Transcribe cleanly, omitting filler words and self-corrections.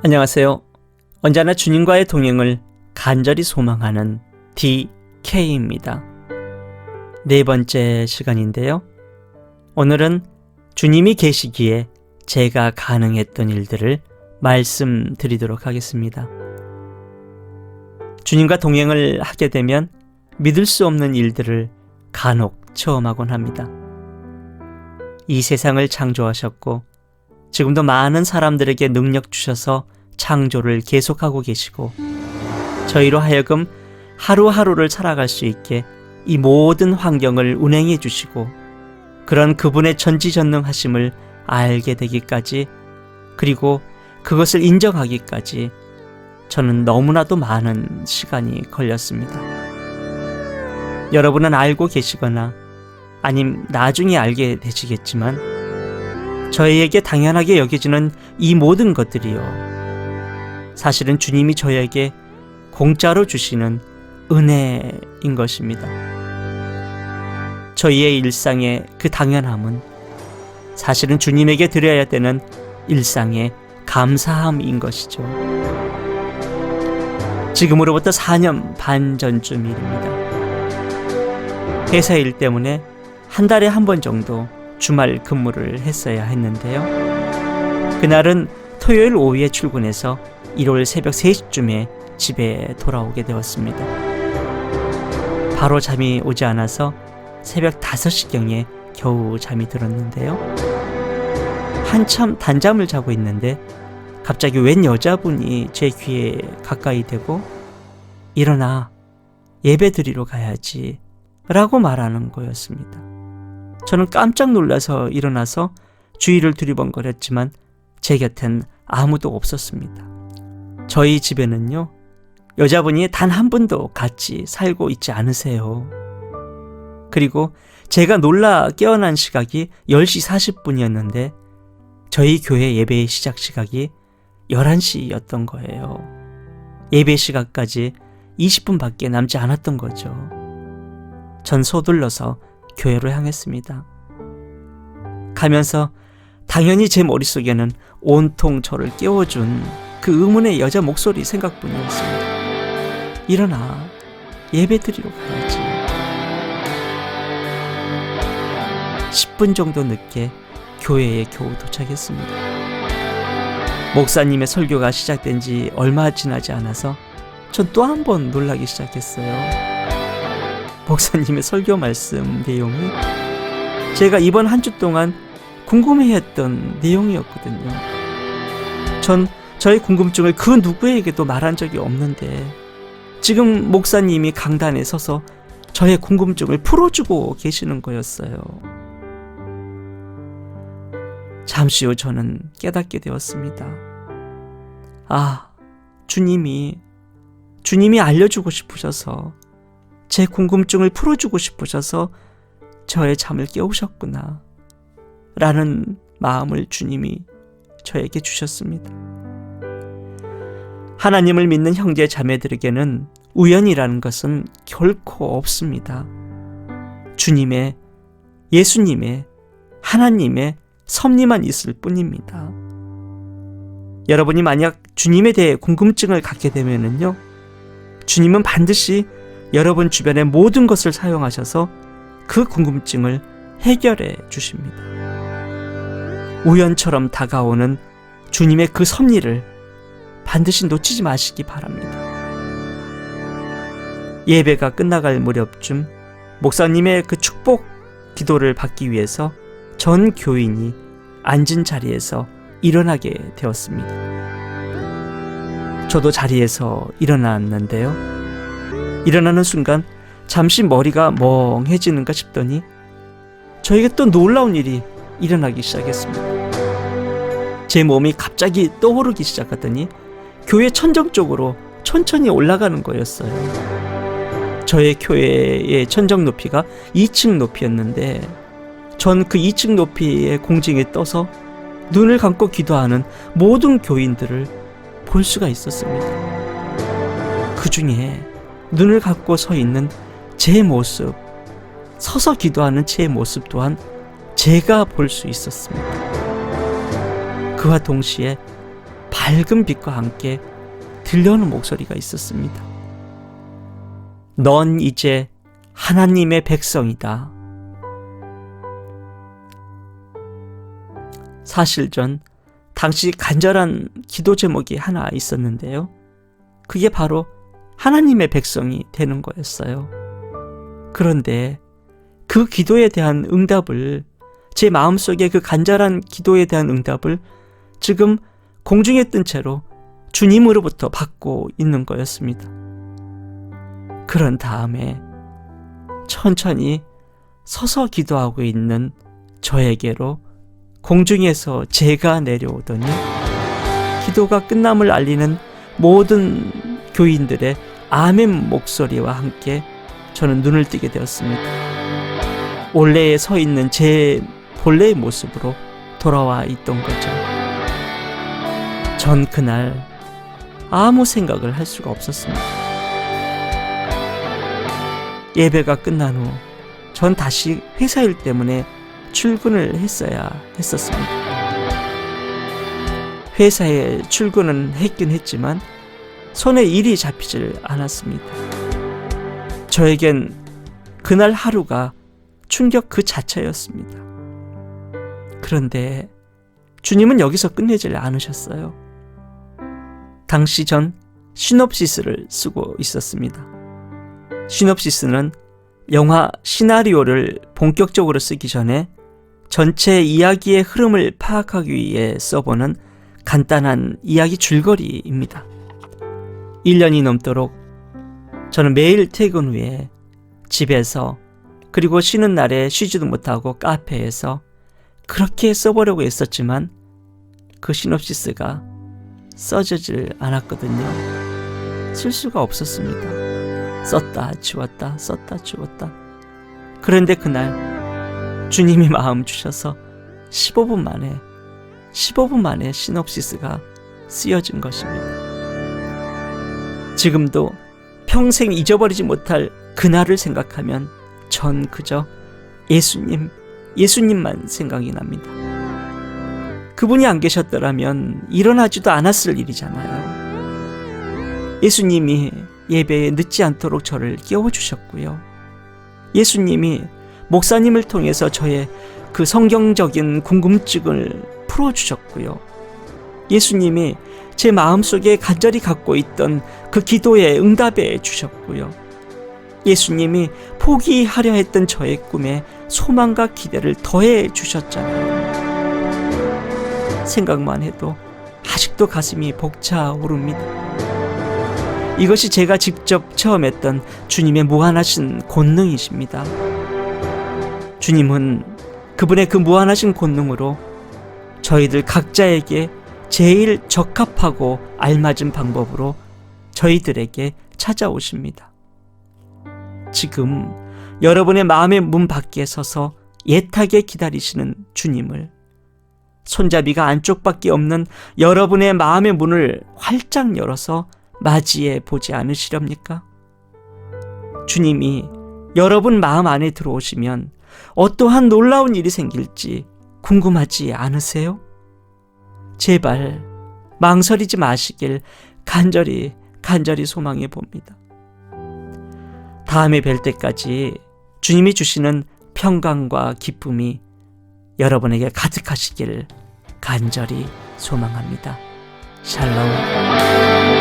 안녕하세요. 언제나 주님과의 동행을 간절히 소망하는 DK입니다. 네 번째 시간인데요. 오늘은 주님이 계시기에 제가 가능했던 일들을 말씀드리도록 하겠습니다. 주님과 동행을 하게 되면 믿을 수 없는 일들을 간혹 체험하곤 합니다. 이 세상을 창조하셨고 지금도 많은 사람들에게 능력 주셔서 창조를 계속하고 계시고 저희로 하여금 하루하루를 살아갈 수 있게 이 모든 환경을 운행해 주시고 그런 그분의 전지전능하심을 알게 되기까지 그리고 그것을 인정하기까지 저는 너무나도 많은 시간이 걸렸습니다. 여러분은 알고 계시거나 아님 나중에 알게 되시겠지만 저희에게 당연하게 여겨지는 이 모든 것들이요. 사실은 주님이 저에게 공짜로 주시는 은혜인 것입니다. 저희의 일상의 그 당연함은 사실은 주님에게 드려야 되는 일상의 감사함인 것이죠. 지금으로부터 4년 반 전쯤 일입니다. 회사 일 때문에 한 달에 한 번 정도 주말 근무를 했어야 했는데요. 그날은 토요일 오후에 출근해서 일요일 새벽 3시쯤에 집에 돌아오게 되었습니다. 바로 잠이 오지 않아서 새벽 5시경에 겨우 잠이 들었는데요. 한참 단잠을 자고 있는데 갑자기 웬 여자분이 제 귀에 가까이 대고 일어나 예배 드리러 가야지 라고 말하는 거였습니다. 저는 깜짝 놀라서 일어나서 주위를 두리번거렸지만 제 곁엔 아무도 없었습니다. 저희 집에는요, 여자분이 단 한 분도 같이 살고 있지 않으세요. 그리고 제가 놀라 깨어난 시각이 10시 40분이었는데 저희 교회 예배의 시작 시각이 11시였던 거예요. 예배 시각까지 20분밖에 남지 않았던 거죠. 전 서둘러서 교회로 향했습니다. 가면서 당연히 제 머릿속에는 온통 저를 깨워준 그 의문의 여자 목소리 생각뿐이었습니다. 일어나 예배 드리러 가야지. 10분 정도 늦게 교회에 겨우 도착했습니다. 목사님의 설교가 시작된 지 얼마 지나지 않아서 전 또 한 번 놀라기 시작했어요. 목사님의 설교 말씀 내용이 제가 이번 한 주 동안 궁금해했던 내용이었거든요. 전 저의 궁금증을 그 누구에게도 말한 적이 없는데 지금 목사님이 강단에 서서 저의 궁금증을 풀어주고 계시는 거였어요. 잠시 후 저는 깨닫게 되었습니다. 아, 주님이 알려주고 싶으셔서 제 궁금증을 풀어주고 싶으셔서 저의 잠을 깨우셨구나 라는 마음을 주님이 저에게 주셨습니다. 하나님을 믿는 형제 자매들에게는 우연이라는 것은 결코 없습니다. 주님의, 예수님의, 하나님의 섭리만 있을 뿐입니다. 여러분이 만약 주님에 대해 궁금증을 갖게 되면요, 주님은 반드시 여러분 주변의 모든 것을 사용하셔서 그 궁금증을 해결해 주십니다. 우연처럼 다가오는 주님의 그 섭리를 반드시 놓치지 마시기 바랍니다. 예배가 끝나갈 무렵쯤 목사님의 그 축복 기도를 받기 위해서 전 교인이 앉은 자리에서 일어나게 되었습니다. 저도 자리에서 일어났는데요. 일어나는 순간 잠시 머리가 멍해지는가 싶더니 저에게 또 놀라운 일이 일어나기 시작했습니다. 제 몸이 갑자기 떠오르기 시작하더니 교회 천정 쪽으로 천천히 올라가는 거였어요. 저의 교회의 천정 높이가 2층 높이였는데 전 그 2층 높이의 공중에 떠서 눈을 감고 기도하는 모든 교인들을 볼 수가 있었습니다. 그 중에 눈을 감고 서 있는 제 모습, 서서 기도하는 제 모습 또한 제가 볼 수 있었습니다. 그와 동시에 밝은 빛과 함께 들려오는 목소리가 있었습니다. 넌 이제 하나님의 백성이다. 사실 전 당시 간절한 기도 제목이 하나 있었는데요. 그게 바로 하나님의 백성이 되는 거였어요. 그런데 그 기도에 대한 응답을, 제 마음속에 그 간절한 기도에 대한 응답을 지금 공중에 뜬 채로 주님으로부터 받고 있는 거였습니다. 그런 다음에 천천히 서서 기도하고 있는 저에게로 공중에서 재가 내려오더니 기도가 끝남을 알리는 모든 교인들의 아멘 목소리와 함께 저는 눈을 뜨게 되었습니다. 올레에 서 있는 제 본래의 모습으로 돌아와 있던 거죠. 전 그날 아무 생각을 할 수가 없었습니다. 예배가 끝난 후 전 다시 회사 일 때문에 출근을 했어야 했었습니다. 회사에 출근은 했긴 했지만 손에 일이 잡히질 않았습니다. 저에겐 그날 하루가 충격 그 자체였습니다. 그런데 주님은 여기서 끝내질 않으셨어요. 당시 전 시놉시스를 쓰고 있었습니다. 시놉시스는 영화 시나리오를 본격적으로 쓰기 전에 전체 이야기의 흐름을 파악하기 위해 써보는 간단한 이야기 줄거리입니다. 1년이 넘도록 저는 매일 퇴근 후에 집에서, 그리고 쉬는 날에 쉬지도 못하고 카페에서 그렇게 써보려고 했었지만 그 시놉시스가 써지질 않았거든요. 쓸 수가 없었습니다. 썼다 지웠다 썼다 지웠다. 그런데 그날 주님이 마음 주셔서 15분 만에 시놉시스가 쓰여진 것입니다. 지금도 평생 잊어버리지 못할 그날을 생각하면 전 그저 예수님만 생각이 납니다. 그분이 안 계셨더라면 일어나지도 않았을 일이잖아요. 예수님이 예배에 늦지 않도록 저를 깨워주셨고요. 예수님이 목사님을 통해서 저의 그 성경적인 궁금증을 풀어주셨고요. 예수님이 제 마음속에 간절히 갖고 있던 그 기도에 응답해 주셨고요. 예수님이 포기하려 했던 저의 꿈에 소망과 기대를 더해 주셨잖아요. 생각만 해도 아직도 가슴이 벅차오릅니다. 이것이 제가 직접 체험했던 주님의 무한하신 권능이십니다. 주님은 그분의 그 무한하신 권능으로 저희들 각자에게 제일 적합하고 알맞은 방법으로 저희들에게 찾아오십니다. 지금 여러분의 마음의 문 밖에 서서 애타게 기다리시는 주님을, 손잡이가 안쪽밖에 없는 여러분의 마음의 문을 활짝 열어서 맞이해 보지 않으시렵니까? 주님이 여러분 마음 안에 들어오시면 어떠한 놀라운 일이 생길지 궁금하지 않으세요? 제발 망설이지 마시길 간절히 소망해 봅니다. 다음에 뵐 때까지 주님이 주시는 평강과 기쁨이 여러분에게 가득하시길 간절히 소망합니다. 샬롬.